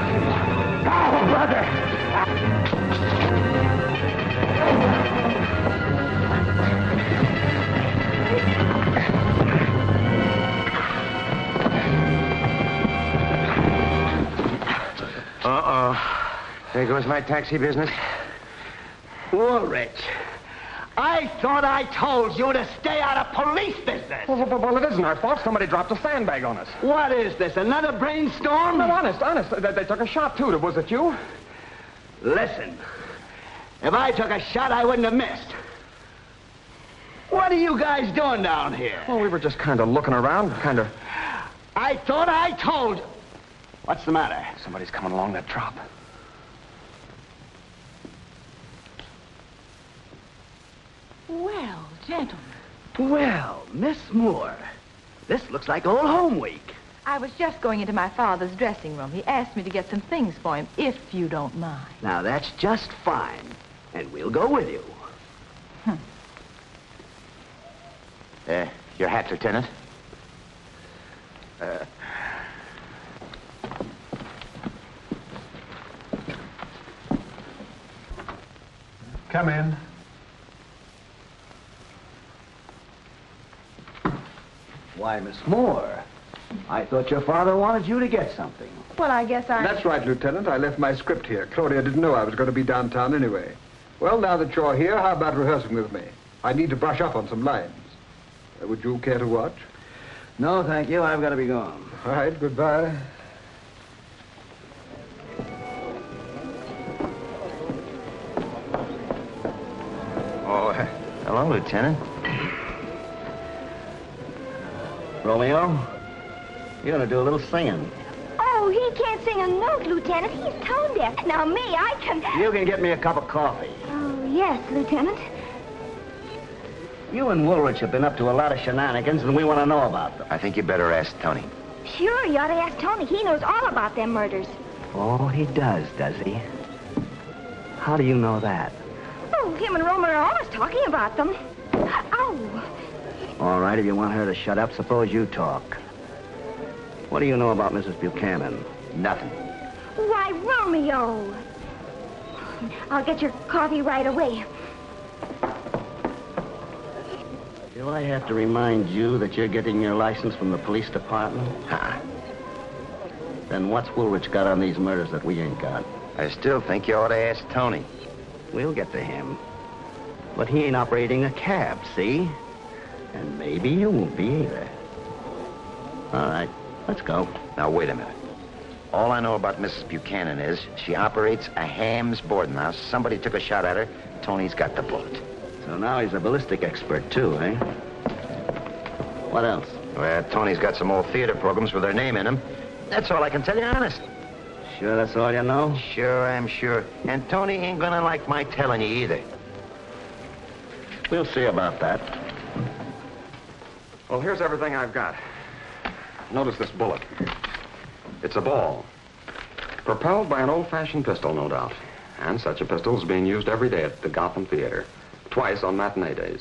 Oh, brother! There goes my taxi business. Woolrich, I thought I told you to stay out of police business. Well, it isn't our fault. Somebody dropped a sandbag on us. What is this, another brainstorm? No, honest. They took a shot, too. Was it you? Listen, if I took a shot, I wouldn't have missed. What are you guys doing down here? Well, we were just kind of looking around, I thought I told you. What's the matter? Somebody's coming along that drop. Well, gentlemen. Well, Miss Moore, this looks like old home week. I was just going into my father's dressing room. He asked me to get some things for him, if you don't mind. Now, that's just fine. And we'll go with you. Your hat, Lieutenant. Come in. Why, Miss Moore, I thought your father wanted you to get something. Well, I guess That's right, Lieutenant. I left my script here. Claudia didn't know I was going to be downtown anyway. Well, now that you're here, how about rehearsing with me? I need to brush up on some lines. Would you care to watch? No, thank you. I've got to be gone. All right, goodbye. Oh, hello, Lieutenant. Romeo, you're going to do a little singing. Oh, he can't sing a note, Lieutenant. He's tone deaf. Now, me, I can... You can get me a cup of coffee. Oh, yes, Lieutenant. You and Woolrich have been up to a lot of shenanigans, and we want to know about them. I think you better ask Tony. Sure, you ought to ask Tony. He knows all about them murders. Oh, he does he? How do you know that? Oh, him and Romeo are always talking about them. Oh. All right, if you want her to shut up, suppose you talk. What do you know about Mrs. Buchanan? Nothing. Why, Romeo. I'll get your coffee right away. Do I have to remind you that you're getting your license from the police department? Then what's Woolrich got on these murders that we ain't got? I still think you ought to ask Tony. We'll get to him. But he ain't operating a cab, see? And maybe you won't be either. All right, let's go. Now, wait a minute. All I know about Mrs. Buchanan is she operates a Ham's boarding house. Somebody took a shot at her. Tony's got the bullet. So now he's a ballistic expert, too, eh? What else? Well, Tony's got some old theater programs with her name in them. That's all I can tell you, honest. Sure that's all you know? Sure, I'm sure. And Tony ain't gonna like my telling you either. We'll see about that. Well, here's everything I've got. Notice this bullet. It's a ball. Propelled by an old-fashioned pistol, no doubt. And such a pistol is being used every day at the Gotham Theater. Twice on matinee days.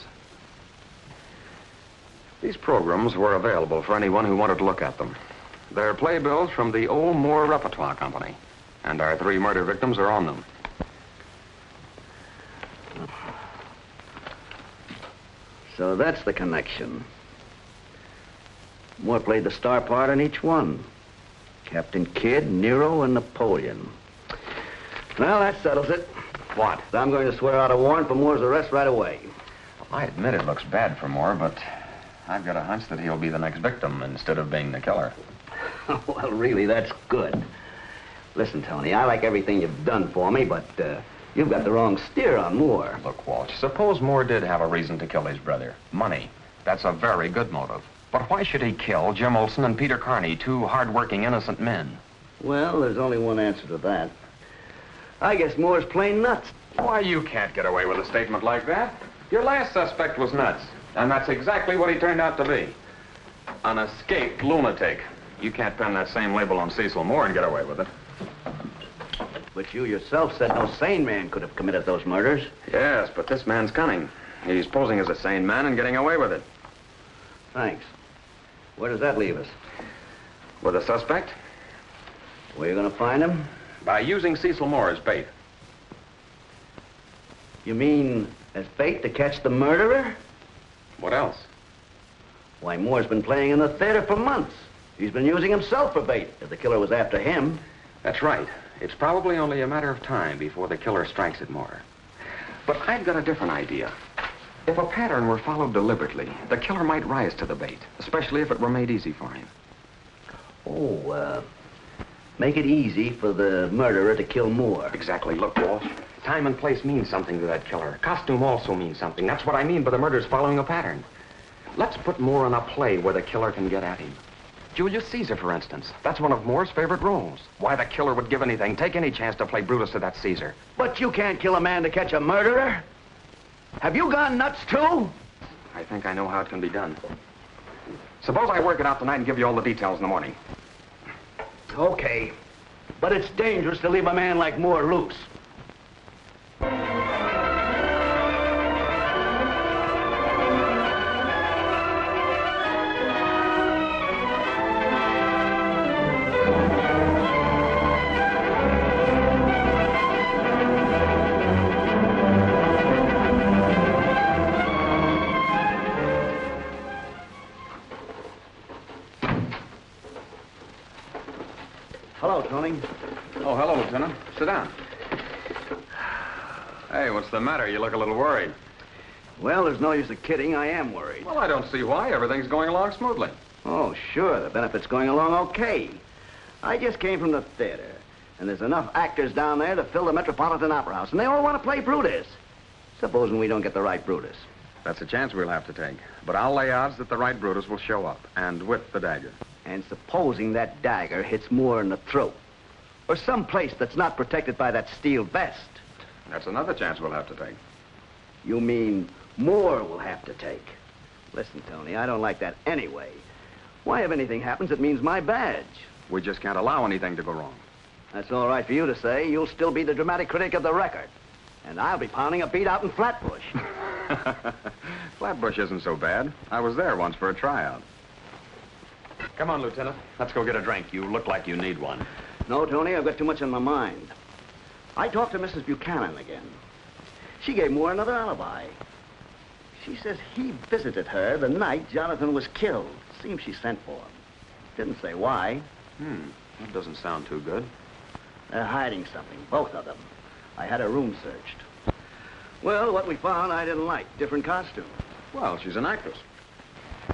These programs were available for anyone who wanted to look at them. They're playbills from the Old Moore Repertoire Company. And our 3 murder victims are on them. So that's the connection. Moore played the star part in each one. Captain Kidd, Nero, and Napoleon. Well, that settles it. What? I'm going to swear out a warrant for Moore's arrest right away. Well, I admit it looks bad for Moore, but I've got a hunch that he'll be the next victim instead of being the killer. Well, really, that's good. Listen, Tony, I like everything you've done for me, but you've got the wrong steer on Moore. Look, Walsh, suppose Moore did have a reason to kill his brother. Money. That's a very good motive. But why should he kill Jim Olson and Peter Carney, 2 hard-working, innocent men? Well, there's only one answer to that. I guess Moore's plain nuts. Why, you can't get away with a statement like that. Your last suspect was nuts, and that's exactly what he turned out to be. An escaped lunatic. You can't pen that same label on Cecil Moore and get away with it. But you yourself said no sane man could have committed those murders. Yes, but this man's cunning. He's posing as a sane man and getting away with it. Thanks. Where does that leave us? With a suspect? Where are you going to find him? By using Cecil Moore as bait. You mean as bait to catch the murderer? What else? Why, Moore's been playing in the theater for months. He's been using himself for bait, if the killer was after him. That's right. It's probably only a matter of time before the killer strikes at Moore. But I've got a different idea. If a pattern were followed deliberately, the killer might rise to the bait, especially if it were made easy for him. Oh, make it easy for the murderer to kill Moore. Exactly. Look, Walsh, time and place means something to that killer. Costume also means something. That's what I mean by the murder's following a pattern. Let's put Moore in a play where the killer can get at him. Julius Caesar, for instance. That's one of Moore's favorite roles. Why, the killer would give anything, take any chance to play Brutus to that Caesar. But you can't kill a man to catch a murderer. Have you gone nuts, too? I think I know how it can be done. Suppose I work it out tonight and give you all the details in the morning. Okay. But it's dangerous to leave a man like Moore loose. Hello, Tony. Oh, hello, Lieutenant. Sit down. Hey, what's the matter? You look a little worried. Well, there's no use of kidding. I am worried. Well, I don't see why. Everything's going along smoothly. Oh, sure. The benefit's going along okay. I just came from the theater, and there's enough actors down there to fill the Metropolitan Opera House, and they all want to play Brutus. Supposing we don't get the right Brutus. That's a chance we'll have to take. But I'll lay odds that the right Brutus will show up, and with the dagger. And supposing that dagger hits Moore in the throat, or some place that's not protected by that steel vest. That's another chance we'll have to take. You mean Moore will have to take? Listen, Tony, I don't like that anyway. Why, if anything happens, it means my badge. We just can't allow anything to go wrong. That's all right for you to say. You'll still be the dramatic critic of the record. And I'll be pounding a beat out in Flatbush. Flatbush isn't so bad. I was there once for a tryout. Come on, Lieutenant. Let's go get a drink. You look like you need one. No, Tony, I've got too much on my mind. I talked to Mrs. Buchanan again. She gave Moore another alibi. She says he visited her the night Jonathan was killed. Seems she sent for him. Didn't say why. That doesn't sound too good. They're hiding something, both of them. I had her room searched. Well, what we found I didn't like. Different costumes. Well, she's an actress.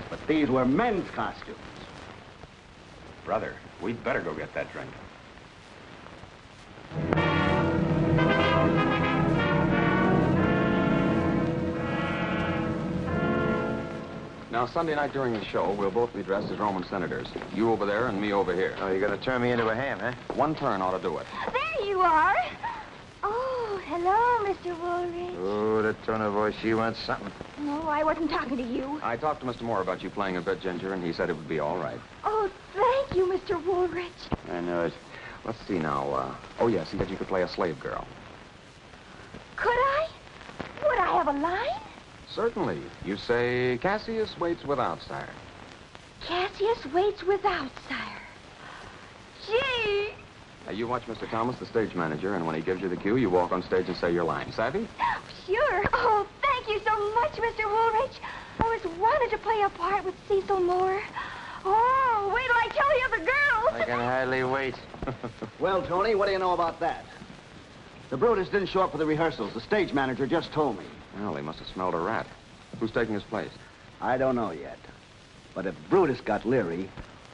But these were men's costumes. Brother, we'd better go get that drink. Now, Sunday night during the show, we'll both be dressed as Roman senators. You over there and me over here. Oh, you're going to turn me into a ham, huh? One turn ought to do it. There you are. Oh, hello, Mr. Woolrich. Oh, that tone of voice, she wants something. No, I wasn't talking to you. I talked to Mr. Moore about you playing a bit, Ginger, and he said it would be all right. Oh, thank you, Mr. Woolrich. I know it. Let's see now. Oh, yes, he said you could play a slave girl. Could I? Would I have a line? Certainly. You say, Cassius waits without, sire. Cassius waits without, sire. Gee! Now, you watch Mr. Thomas, the stage manager, and when he gives you the cue, you walk on stage and say your line. Savvy? Sure. Oh, thank you so much, Mr. Woolrich. I always wanted to play a part with Cecil Moore. Oh, wait till I tell you the girls. I can hardly wait. Well, Tony, what do you know about that? The Brutus didn't show up for the rehearsals. The stage manager just told me. Well, he must have smelled a rat. Who's taking his place? I don't know yet. But if Brutus got leery,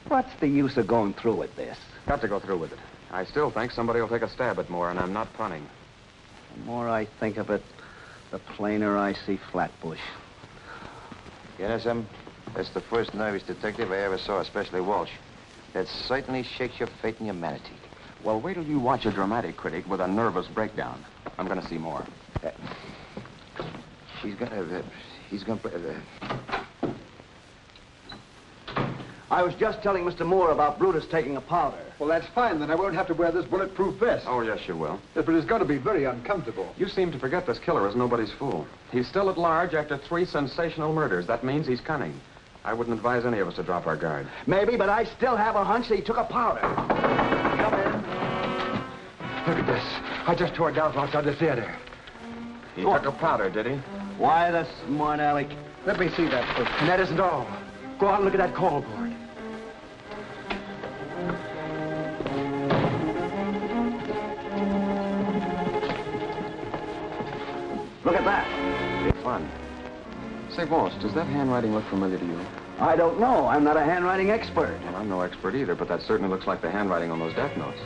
what's the use of going through with this? Got to go through with it. I still think somebody will take a stab at Moore, and I'm not punning. The more I think of it, the plainer I see Flatbush. You know something? That's the first nervous detective I ever saw, especially Walsh. That certainly shakes your faith in humanity. Well, wait till you watch a dramatic critic with a nervous breakdown. I'm going to see more. He's gonna play. I was just telling Mr. Moore about Brutus taking a powder. Well, that's fine. Then I won't have to wear this bulletproof vest. Oh, yes, you will. Yes, but it's got to be very uncomfortable. You seem to forget this killer is nobody's fool. He's still at large after 3 sensational murders. That means he's cunning. I wouldn't advise any of us to drop our guard. Maybe, but I still have a hunch that he took a powder. Come in. Look at this. I just tore it down from outside the theater. He took a powder, did he? Why, the smart aleck. Let me see that first. And that isn't all. Go out and look at that call board. Look at that. It's fun. Say, boss, does that handwriting look familiar to you? I don't know. I'm not a handwriting expert. Well, I'm no expert either, but that certainly looks like the handwriting on those death notes.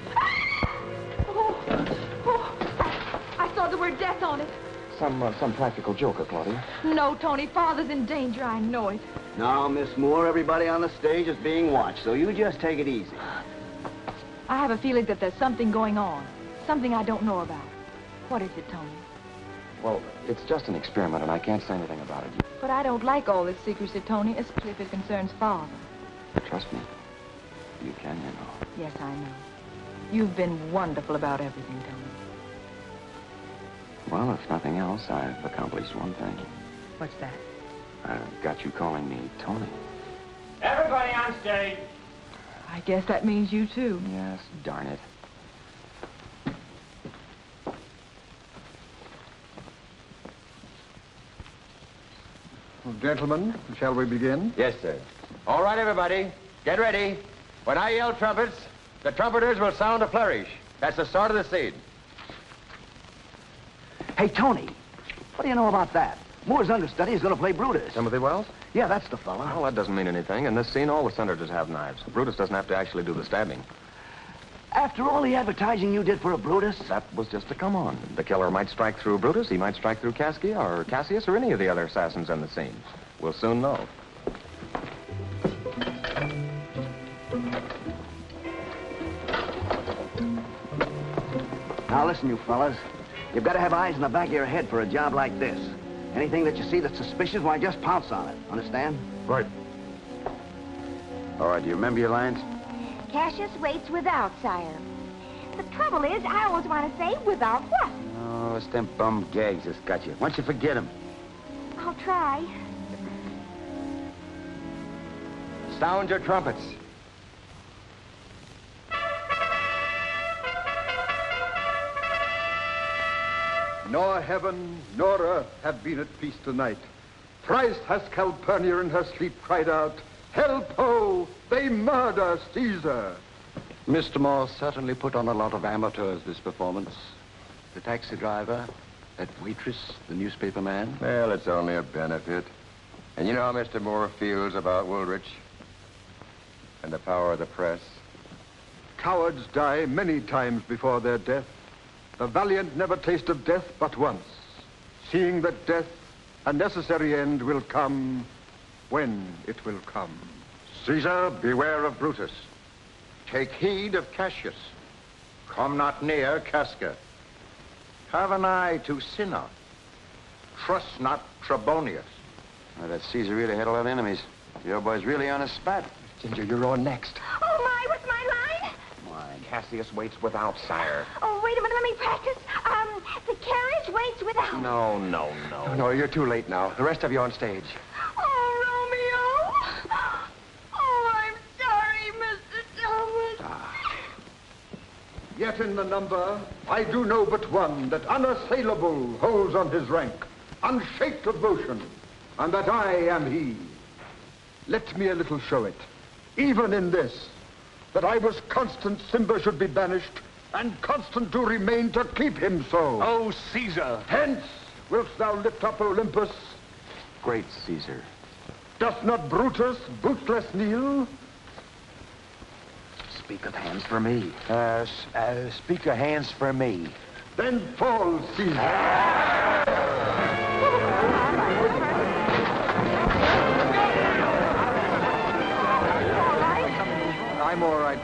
I saw the word death on it. Some practical joker, Claudia. No, Tony, Father's in danger. I know it. Now, Miss Moore, everybody on the stage is being watched, so you just take it easy. I have a feeling that there's something going on. Something I don't know about. What is it, Tony? Well, it's just an experiment, and I can't say anything about it. But I don't like all this secrecy, Tony, especially if it concerns Father. Trust me. You can, you know. Yes, I know. You've been wonderful about everything, Tony. Well, if nothing else, I've accomplished one thing. What's that? I've got you calling me Tony. Everybody on stage. I guess that means you, too. Yes, darn it. Well, gentlemen, shall we begin? Yes, sir. All right, everybody. Get ready. When I yell trumpets, the trumpeters will sound a flourish. That's the start of the scene. Hey, Tony, what do you know about that? Moore's understudy is going to play Brutus. Timothy Wells? Yeah, that's the fella. Well, that doesn't mean anything. In this scene, all the senators have knives. Brutus doesn't have to actually do the stabbing. After all the advertising you did for a Brutus? That was just to come on. The killer might strike through Brutus, he might strike through Caskia or Cassius or any of the other assassins in the scene. We'll soon know. Now listen, you fellas. You've got to have eyes in the back of your head for a job like this. Anything that you see that's suspicious, why, just pounce on it. Understand? Right. All right, do you remember your lines? Cassius waits without, sire. The trouble is, I always want to say, without what? Oh, it's them bum gags that's got you. Why don't you forget them? I'll try. Sound your trumpets. Nor heaven nor earth have been at peace tonight. Thrice has Calpurnia in her sleep cried out, "Help, ho! They murder Caesar!" Mr. Moore certainly put on a lot of amateurs this performance. The taxi driver, that waitress, the newspaper man. Well, it's only a benefit. And you know how Mr. Moore feels about Woolrich and the power of the press. Cowards die many times before their death. The valiant never taste of death but once, seeing that death, a necessary end, will come when it will come. Caesar, beware of Brutus. Take heed of Cassius. Come not near Casca. Have an eye to Cinna. Trust not Trebonius. Well, that Caesar really had a lot of enemies. The old boy's really on his spot. Ginger, you're on next. Oh, my, what's my line? Cassius waits without, sire. Oh, wait a minute, let me practice. The carriage waits without. No. No, you're too late now. The rest of you on stage. Oh, Romeo. Oh, I'm sorry, Mr. Thomas. Yet in the number, I do know but one that unassailable holds on his rank, unshaked of motion, and that I am he. Let me a little show it, even in this, that I was constant Simba should be banished, and constant do remain to keep him so. Oh, Caesar! Hence, wilt thou lift up Olympus? Great Caesar. Doth not Brutus bootless kneel? Speak of hands for me. Speak of hands for me. Then fall, Caesar. I'm all right.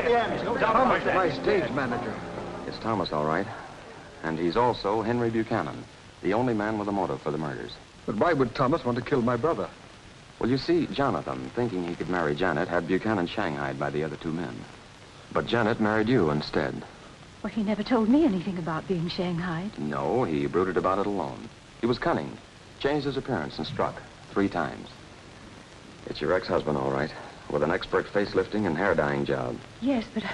to the end. Thomas, my stage manager. It's Thomas, all right. And he's also Henry Buchanan, the only man with a motive for the murders. But why would Thomas want to kill my brother? Well, you see, Jonathan, thinking he could marry Janet, had Buchanan shanghaied by the other two men. But Janet married you instead. Well, he never told me anything about being shanghaied. No, he brooded about it alone. He was cunning, changed his appearance and struck 3 times. It's your ex-husband, all right, with an expert facelifting and hair-dyeing job. Yes, but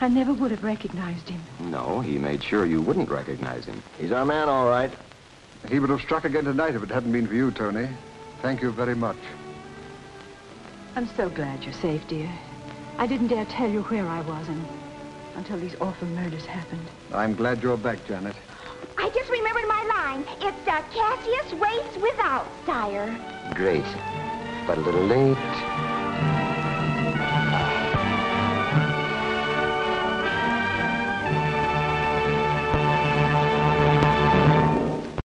I never would have recognized him. No, he made sure you wouldn't recognize him. He's our man, all right. He would have struck again tonight if it hadn't been for you, Tony. Thank you very much. I'm so glad you're safe, dear. I didn't dare tell you where I was until these awful murders happened. I'm glad you're back, Janet. I just remembered my line. It's Cassius waits without, sire. Great. But a little late.